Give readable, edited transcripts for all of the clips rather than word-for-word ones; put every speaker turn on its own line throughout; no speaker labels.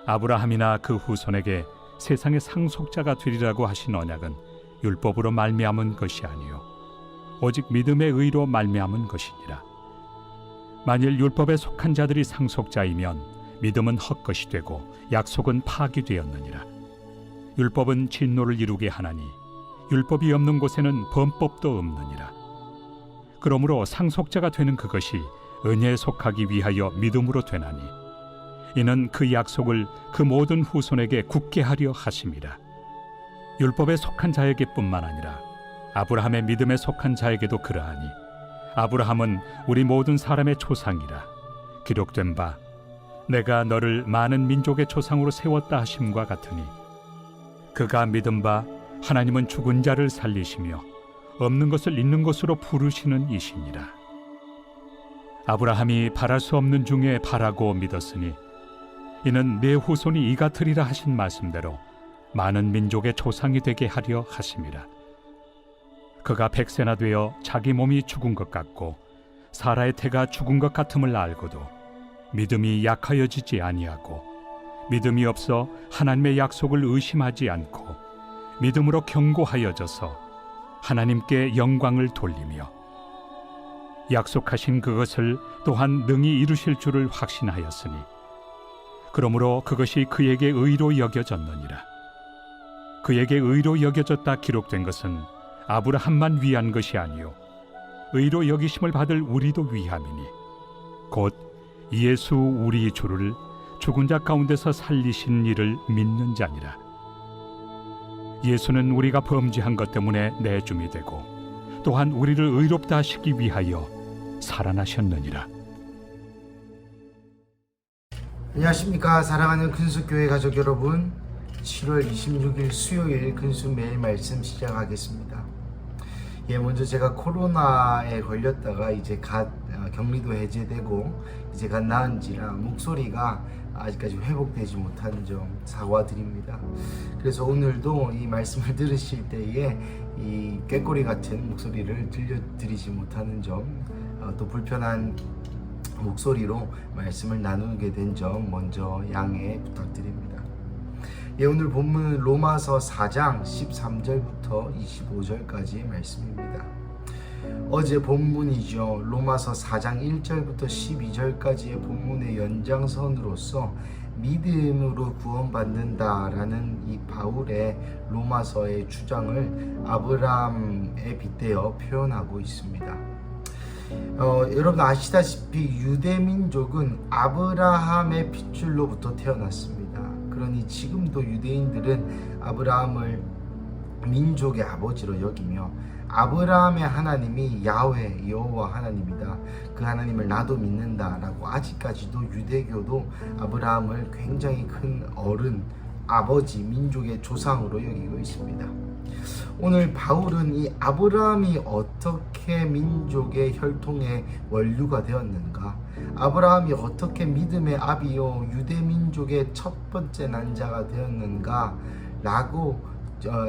아브라함이나 그 후손에게 세상의 상속자가 되리라고 하신 언약은 율법으로 말미암은 것이 아니요 오직 믿음의 의로 말미암은 것이니라. 만일 율법에 속한 자들이 상속자이면 믿음은 헛것이 되고 약속은 파기되었느니라. 율법은 진노를 이루게 하나니 율법이 없는 곳에는 범법도 없느니라. 그러므로 상속자가 되는 그것이 은혜에 속하기 위하여 믿음으로 되나니 이는 그 약속을 그 모든 후손에게 굳게 하려 하심이라. 율법에 속한 자에게 뿐만 아니라 아브라함의 믿음에 속한 자에게도 그러하니 아브라함은 우리 모든 사람의 조상이라. 기록된 바 내가 너를 많은 민족의 조상으로 세웠다 하심과 같으니 그가 믿은 바 하나님은 죽은 자를 살리시며 없는 것을 있는 것으로 부르시는 이시니라. 아브라함이 바랄 수 없는 중에 바라고 믿었으니 이는 내 후손이 이 같으리라 하신 말씀대로 많은 민족의 조상이 되게 하려 하심이라. 그가 100세나 되어 자기 몸이 죽은 것 같고 사라의 태가 죽은 것 같음을 알고도 믿음이 약하여지지 아니하고 믿음이 없어 하나님의 약속을 의심하지 않고 믿음으로 견고하여져서 하나님께 영광을 돌리며 약속하신 그것을 또한 능히 이루실 줄을 확신하였으니 그러므로 그것이 그에게 의로 여겨졌느니라. 그에게 의로 여겨졌다 기록된 것은 아브라함만 위한 것이 아니요 의로 여기심을 받을 우리도 위함이니 곧 예수 우리 주를 죽은 자 가운데서 살리신 이를 믿는 자니라. 예수는 우리가 범죄한 것 때문에 내줌이 되고 또한 우리를 의롭다 하시기 위하여 살아나셨느니라.
안녕하십니까 사랑하는 근수교회 가족 여러분, 7월 26일 수요일 근수 매일 말씀 시작하겠습니다. 먼저 제가 코로나에 걸렸다가 이제 갓 격리도 해제되고 이제 갓 나은지라 목소리가 아직까지 회복되지 못한 점 사과드립니다. 그래서 오늘도 이 말씀을 들으실 때에 이 꾀꼬리 같은 목소리를 들려드리지 못하는 점, 또 불편한 목소리로 말씀을 나누게 된 점 먼저 양해 부탁드립니다. 오늘 본문은 로마서 4장 13절부터 25절까지의 말씀입니다. 어제 본문이죠. 로마서 4장 1절부터 12절까지의 본문의 연장선으로서 믿음으로 구원받는다라는 이 바울의 로마서의 주장을 아브라함에 빗대어 표현하고 있습니다. 여러분 아시다시피 유대민족은 아브라함의 핏줄로부터 태어났습니다. 그러니 지금도 유대인들은 아브라함을 민족의 아버지로 여기며 아브라함의 하나님이 야훼 여호와 하나님이다, 그 하나님을 나도 믿는다라고 아직까지도 유대교도 아브라함을 굉장히 큰 어른, 아버지, 민족의 조상으로 여기고 있습니다. 오늘 바울은 이 아브라함이 어떻게 민족의 혈통의 원류가 되었는가, 아브라함이 어떻게 믿음의 아비요 유대민족의 첫 번째 난자가 되었는가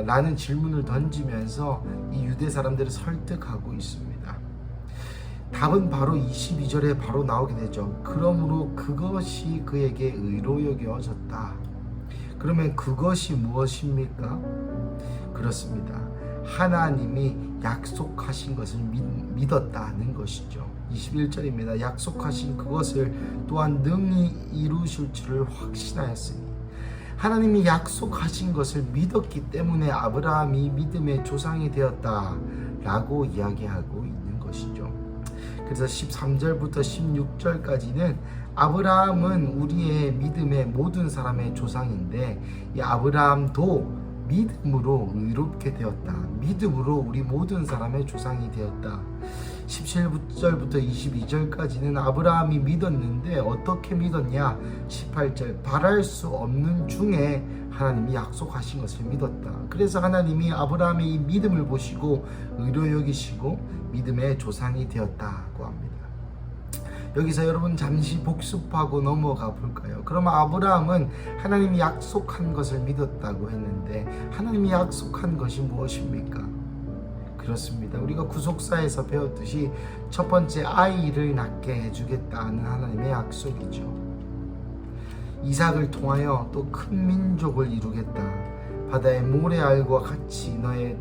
라는 질문을 던지면서 이 유대 사람들을 설득하고 있습니다. 답은 바로 22절에 바로 나오게 되죠. 그러므로 그것이 그에게 의로 여겨졌다. 그러면 그것이 무엇입니까? 그렇습니다. 하나님이 약속하신 것을 믿었다는 것이죠. 21절입니다. 약속하신 그것을 또한 능히 이루실 줄을 확신하였으니, 하나님이 약속하신 것을 믿었기 때문에 아브라함이 믿음의 조상이 되었다라고 이야기하고 있는 것이죠. 그래서 13절부터 16절까지는 아브라함은 우리의 믿음의 모든 사람의 조상인데 이 아브라함도 믿음으로 의롭게 되었다, 믿음으로 우리 모든 사람의 조상이 되었다. 17절부터 22절까지는 아브라함이 믿었는데 어떻게 믿었냐, 18절 바랄 수 없는 중에 하나님이 약속하신 것을 믿었다. 그래서 하나님이 아브라함의 이 믿음을 보시고 의로 여기시고 믿음의 조상이 되었다고 합니다. 여기서 여러분 잠시 복습하고 넘어가 볼까요? 그러면 아브라함은 하나님이 약속한 것을 믿었다고 했는데 하나님이 약속한 것이 무엇입니까? 그렇습니다. 우리가 구속사에서 배웠듯이 첫 번째 아이를 낳게 해주겠다는 하나님의 약속이죠. 이삭을 통하여 또 큰 민족을 이루겠다. 바다의 모래알과 같이 너의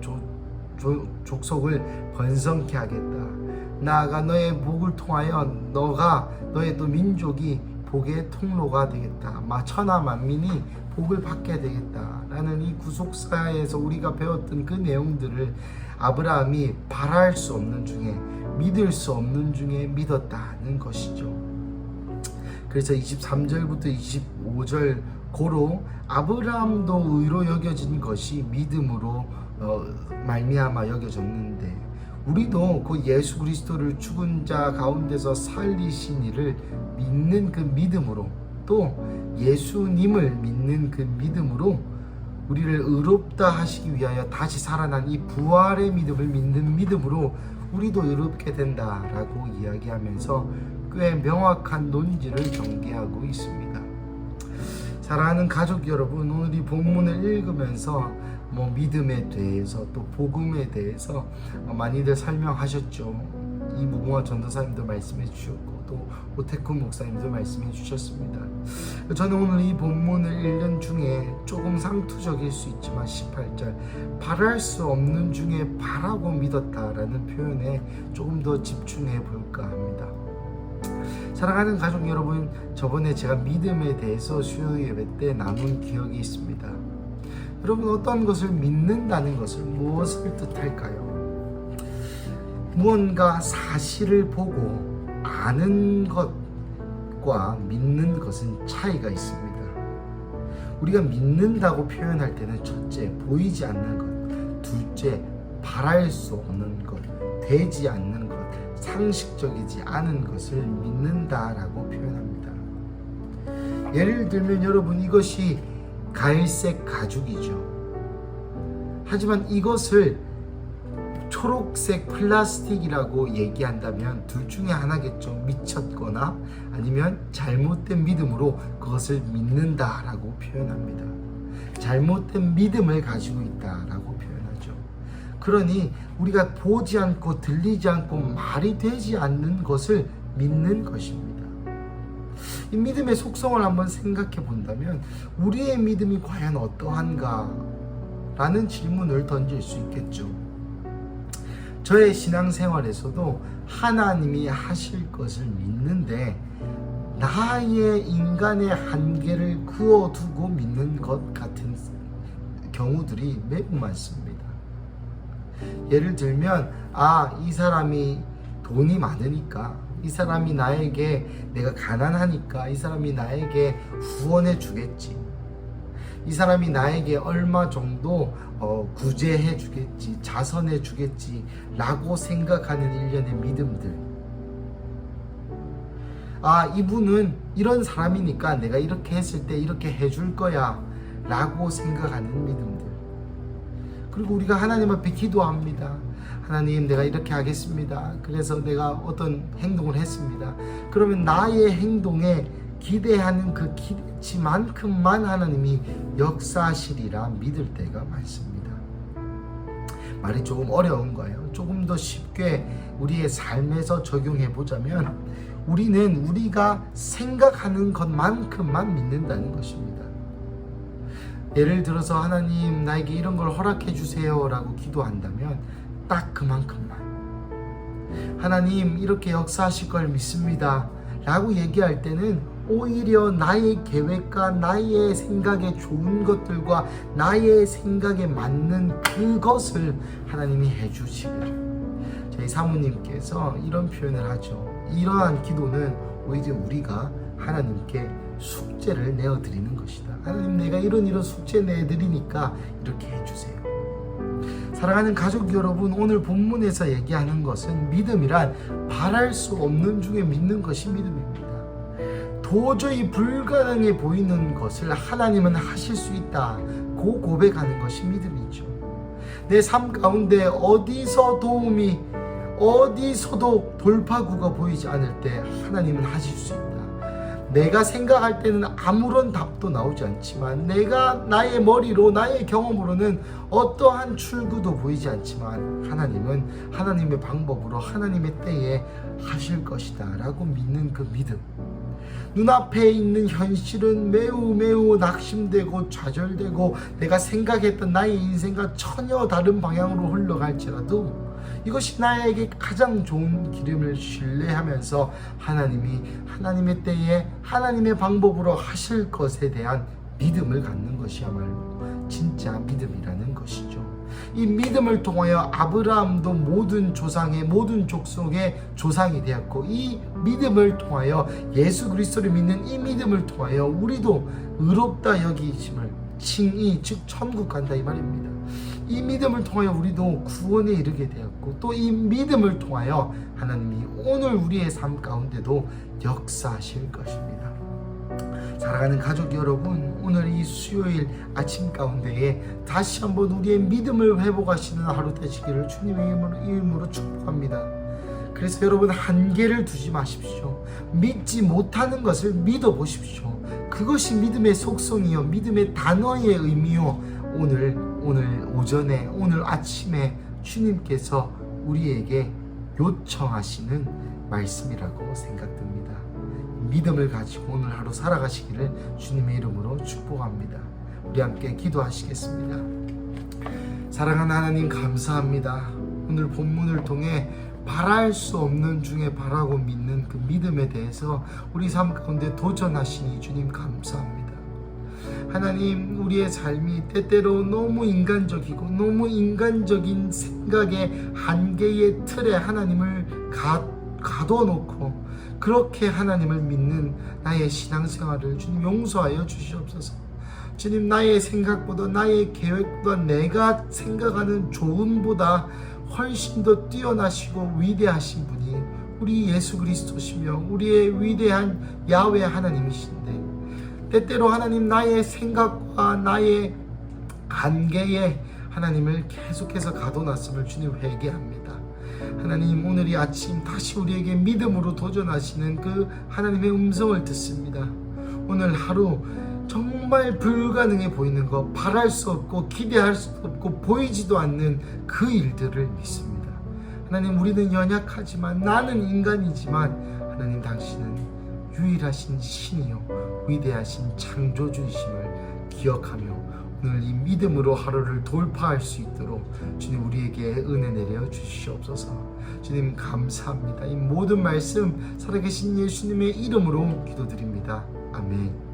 족속을 번성케 하겠다. 나아가 너의 복을 통하여 너의 또 민족이 복의 통로가 되겠다. 천하 만민이 복을 받게 되겠다. 라는 이 구속사에서 우리가 배웠던 그 내용들을 아브라함이 바랄 수 없는 중에, 믿을 수 없는 중에 믿었다는 것이죠. 그래서 23절부터 25절 고로 아브라함도 의로 여겨진 것이 믿음으로 말미암아 여겨졌는데, 우리도 그 예수 그리스도를 죽은 자 가운데서 살리신 이를 믿는 그 믿음으로, 또 예수님을 믿는 그 믿음으로 우리를 의롭다 하시기 위하여 다시 살아난 이 부활의 믿음을 믿는 믿음으로 우리도 의롭게 된다라고 이야기하면서 꽤 명확한 논지를 전개하고 있습니다. 사랑하는 가족 여러분, 오늘 이 본문을 읽으면서 믿음에 대해서 또 복음에 대해서 많이들 설명하셨죠. 이 무궁화 전도사님도 말씀해 주셨고 또 오태훈 목사님도 말씀해 주셨습니다. 저는 오늘 이 본문을 읽는 중에 조금 상투적일 수 있지만 18절 바랄 수 없는 중에 바라고 믿었다라는 표현에 조금 더 집중해 볼까 합니다. 사랑하는 가족 여러분, 저번에 제가 믿음에 대해서 수요 예배 때 나눈 기억이 있습니다. 여러분, 어떤 것을 믿는다는 것을 무엇을 뜻할까요? 무언가 사실을 보고 아는 것과 믿는 것은 차이가 있습니다. 우리가 믿는다고 표현할 때는 첫째, 보이지 않는 것, 둘째, 바랄 수 없는 것, 되지 않는 것, 상식적이지 않은 것을 믿는다라고 표현합니다. 예를 들면 여러분, 이것이 갈색 가죽이죠. 하지만 이것을 초록색 플라스틱이라고 얘기한다면 둘 중에 하나겠죠. 미쳤거나 아니면 잘못된 믿음으로 그것을 믿는다라고 표현합니다. 잘못된 믿음을 가지고 있다라고 표현하죠. 그러니 우리가 보지 않고 들리지 않고 말이 되지 않는 것을 믿는 것입니다. 이 믿음의 속성을 한번 생각해 본다면 우리의 믿음이 과연 어떠한가? 라는 질문을 던질 수 있겠죠. 저의 신앙생활에서도 하나님이 하실 것을 믿는데 나의 인간의 한계를 그어두고 믿는 것 같은 경우들이 매우 많습니다. 예를 들면 이 사람이 돈이 많으니까, 이 사람이 나에게, 내가 가난하니까 이 사람이 나에게 후원해 주겠지, 이 사람이 나에게 얼마 정도 구제해 주겠지, 자선해 주겠지 라고 생각하는 일련의 믿음들. 이분은 이런 사람이니까 내가 이렇게 했을 때 이렇게 해줄 거야 라고 생각하는 믿음들. 그리고 우리가 하나님 앞에 기도합니다. 하나님, 내가 이렇게 하겠습니다. 그래서 내가 어떤 행동을 했습니다. 그러면 나의 행동에 기대하는 그 기대치만큼만 하나님이 역사하시리라 믿을 때가 많습니다. 말이 조금 어려운 거예요. 조금 더 쉽게 우리의 삶에서 적용해 보자면 우리는 우리가 생각하는 것만큼만 믿는다는 것입니다. 예를 들어서 하나님, 나에게 이런 걸 허락해 주세요 라고 기도한다면 딱 그만큼만, 하나님 이렇게 역사하실 걸 믿습니다 라고 얘기할 때는 오히려 나의 계획과 나의 생각에 좋은 것들과 나의 생각에 맞는 그것을 하나님이 해주시기를. 저희 사모님께서 이런 표현을 하죠. 이러한 기도는 오히려 우리가 하나님께 숙제를 내어드리는 것이다. 하나님, 내가 이런 숙제 내드리니까 이렇게 해주세요. 사랑하는 가족 여러분, 오늘 본문에서 얘기하는 것은 믿음이란 바랄 수 없는 중에 믿는 것이 믿음입니다. 도저히 불가능해 보이는 것을 하나님은 하실 수 있다, 고 고백하는 것이 믿음이죠. 내 삶 가운데 어디서도 돌파구가 보이지 않을 때 하나님은 하실 수 있다. 내가 생각할 때는 아무런 답도 나오지 않지만, 내가 나의 머리로 나의 경험으로는 어떠한 출구도 보이지 않지만, 하나님은 하나님의 방법으로 하나님의 때에 하실 것이다 라고 믿는 그 믿음. 눈앞에 있는 현실은 매우 낙심되고 좌절되고 내가 생각했던 나의 인생과 전혀 다른 방향으로 흘러갈지라도 이것이 나에게 가장 좋은 기름을 신뢰하면서 하나님이 하나님의 때에 하나님의 방법으로 하실 것에 대한 믿음을 갖는 것이야말로 진짜 믿음이라는 것이죠. 이 믿음을 통하여 아브라함도 모든 조상의 모든 족속의 조상이 되었고, 이 믿음을 통하여 예수 그리스도를 믿는 이 믿음을 통하여 우리도 의롭다 여기심을 칭의 즉 천국 간다 이 말입니다. 이 믿음을 통하여 우리도 구원에 이르게 되었고, 또 이 믿음을 통하여 하나님이 오늘 우리의 삶 가운데도 역사하실 것입니다. 사랑하는 가족 여러분, 오늘 이 수요일 아침 가운데에 다시 한번 우리의 믿음을 회복하시는 하루 되시기를 주님의 이름으로 축복합니다. 그래서 여러분, 한계를 두지 마십시오. 믿지 못하는 것을 믿어 보십시오. 그것이 믿음의 속성이요, 믿음의 단어의 의미요. 오늘 오전에, 오늘 아침에 주님께서 우리에게 요청하시는 말씀이라고 생각됩니다. 믿음을 가지고 오늘 하루 살아가시기를 주님의 이름으로 축복합니다. 우리 함께 기도하시겠습니다. 사랑하는 하나님, 감사합니다. 오늘 본문을 통해 바랄 수 없는 중에 바라고 믿는 그 믿음에 대해서 우리 삶 가운데 도전하시니 주님 감사합니다. 하나님, 우리의 삶이 때때로 너무 인간적이고 너무 인간적인 생각의 한계의 틀에 하나님을 가둬놓고 그렇게 하나님을 믿는 나의 신앙생활을 주님 용서하여 주시옵소서. 주님, 나의 생각보다 나의 계획보다 내가 생각하는 조언보다 훨씬 더 뛰어나시고 위대하신 분이 우리 예수 그리스도시며 우리의 위대한 야훼 하나님이신데, 때때로 하나님 나의 생각과 나의 한계에 하나님을 계속해서 가둬놨음을 주님 회개합니다. 하나님, 오늘 이 아침 다시 우리에게 믿음으로 도전하시는 그 하나님의 음성을 듣습니다. 오늘 하루 정말 불가능해 보이는 것, 바랄 수 없고 기대할 수 없고 보이지도 않는 그 일들을 믿습니다. 하나님, 우리는 연약하지만, 나는 인간이지만 하나님 당신은 유일하신 신이요 위대하신 창조주이심을 기억하며 오늘 이 믿음으로 하루를 돌파할 수 있도록 주님 우리에게 은혜 내려 주시옵소서. 주님 감사합니다. 이 모든 말씀 살아계신 예수님의 이름으로 기도드립니다. 아멘.